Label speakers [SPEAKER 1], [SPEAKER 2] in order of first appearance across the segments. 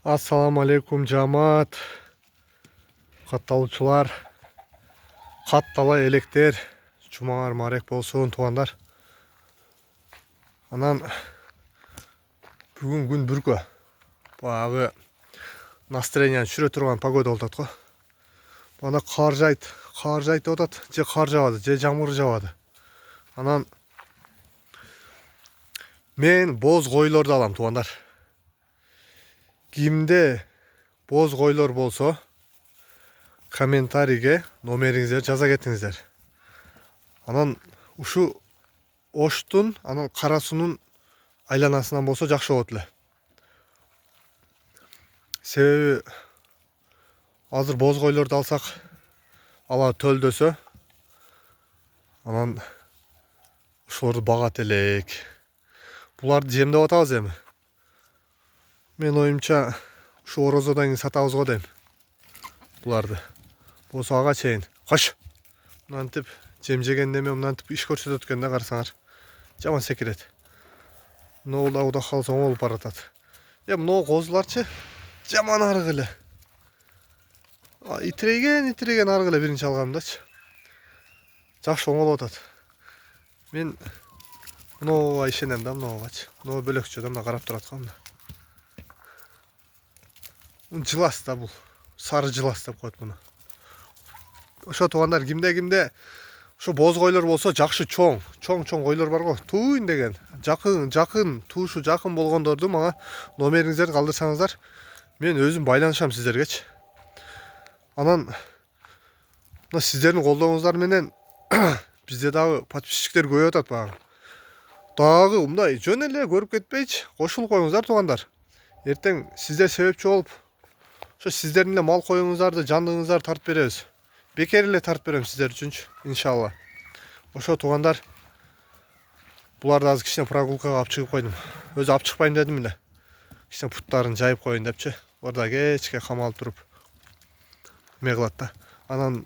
[SPEAKER 1] Assalamu alaikum жамаат, катталуучулар, каттала электер, жумаңар марек болсун туугандар. Анан бүгүн күн бүркө. Баягы настроенияны түшүрө турган погода болуп атат го. Бана кар жайт деп атат, же кар жабады, же жамгыр жабады. Анан мен боз койлорду алам туугандар. Кимде боз койлор болсо комментарийге номериңиздерди жаза кетиңиздер. Анан ушу Оштун, анан Кара суунун айланасынан болсо жакшы болот эле. Себеби азыр боз койлорду алсак, ала төлдөсө, анан ошолорду багат элек. Буларды жемдеп атабыз эми. Мен оюмча ушу орозодон кийин сатабыз го дейм. Буларды. Болсо ага чейин. Кош. Мынантип жем жегенде эме мынантип иш көрсөтөт экен да, карасаңар. Жаман секирет. Могу да Кудай кааласа оң болуп баратат. Могу козуларчы жаман арык эле. Итиреген арык эле биринчи алганымдачы. Жакшы оңолуп атат. Мен мынага ишенем да, мынагачы. Мына бөлөкчө да, мына карап турат го мына. Жылас да бул. Сары жылас деп коет муну. Ошо туугандар, кимде ошо боз койлор болсо жакшы чоң койлор бар го. Туйын деген. Жакын, туушу жакын болгондорду мага номериңиздерди калдырсаңыздар, мен өзүм байланышам сиздергечи. Анан мына сиздердин колдооңуздар менен бизде дагы подписчиктер көбөйүп атат багы. Дагы мындай жөн эле көрүп кетпейчи, кошулуп коюңуздар туугандар. Эртең сиздер себепчи болуп, ошо сиздердин эле мал коюңуздарды, жандыгыңыздарды тартып беребиз. Бекер эле тартып берем сиздер үчүнчү, иншалла. Ошо туугандар, буларды азыр кичине прогулкага алып чыгып койдум. Өзү алып чыкпайм дедим эле. Кичине путтарын жайып коеюн депчи. Орда кечке камалып туруп эме кылат да. Анан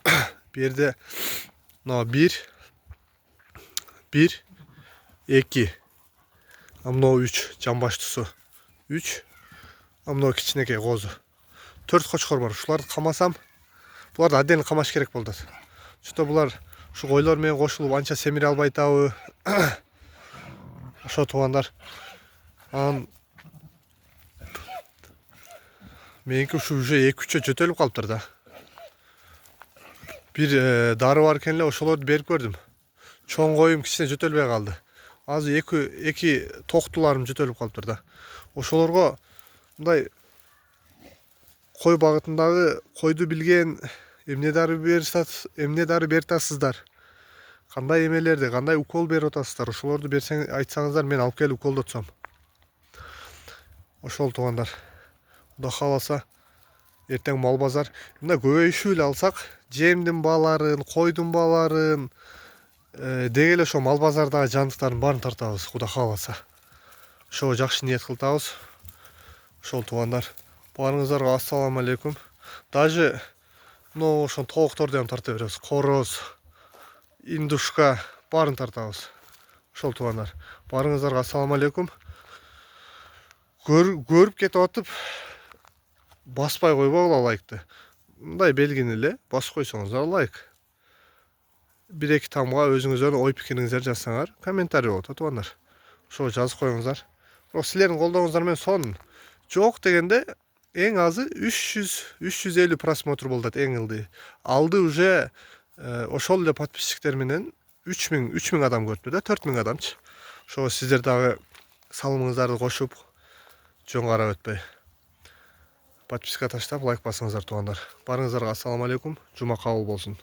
[SPEAKER 1] бу жерде мына 1, 2, мына 3 жамбаштуусу 3, мына кичинекей козу 4 кочкор бар. Ушуларды камасам, буларды отдельно камаш керек болот. Чото булар ушу койлор менен кошулуп анча семире албай атабы. Ошо туугандар. Анан меники ушу уже 2-3 жөтөлүп калыптыр да. Бир дары бар экен эле, ошолорду берип көрдүм. Чоң коюм кичине жөтөлбөй калды. Азыр 2 токтуларым жөтөлүп калыптыр да. Ошолорго мындай кой багытындагы койду билген эмне дары берип атасыздар, кандай эмелерди, кандай укол берип атасыздар, ошолорду айтсаңыздар, мен алып келип уколдотсом. Ошол туугандар. Кудай кааласа эртең мал базар мына көбөйүшүп эле алсак, жемдин бааларын, койдун бааларын, деги эле ошо мал базардагы жандыктардын баарын тартабыз, Кудай кааласа. Ошого жакшы ниет кылтабыз. Ошол туугандар, баарыңыздарга ассаламу алейкум. Даже мына ошо тоокторду ham тарта беребиз. Короз, индушка баарын тартабыз. Ошол туугандар, баарыңыздарга ассаламу алейкум. Көрүп кетип атып баспай койбогула лайкты. Мындай белгини эле басып койсоңуздар лайк. 1-2 тамга өзүңүздөрдүн ой пикириңиздерди жазсаңар, комментарий болот туугандар. Ошого жазып коюңуздар. Бирок силердин колдооңуздар менен сонун. Жок дегенде эң азы 350 просмотр болду эң ылдый. Алды уже ошол эле подписчиктер менен 3000 адам көрүптүр да, 4000 адамчы. Ошого сиздер дагы салымыңыздарды кошуп, жөн карап өтпөй подписка таштап лайк басыңыздар туугандар. Баарыңыздарга ассаламу алейкум. Жума кабыл болсун.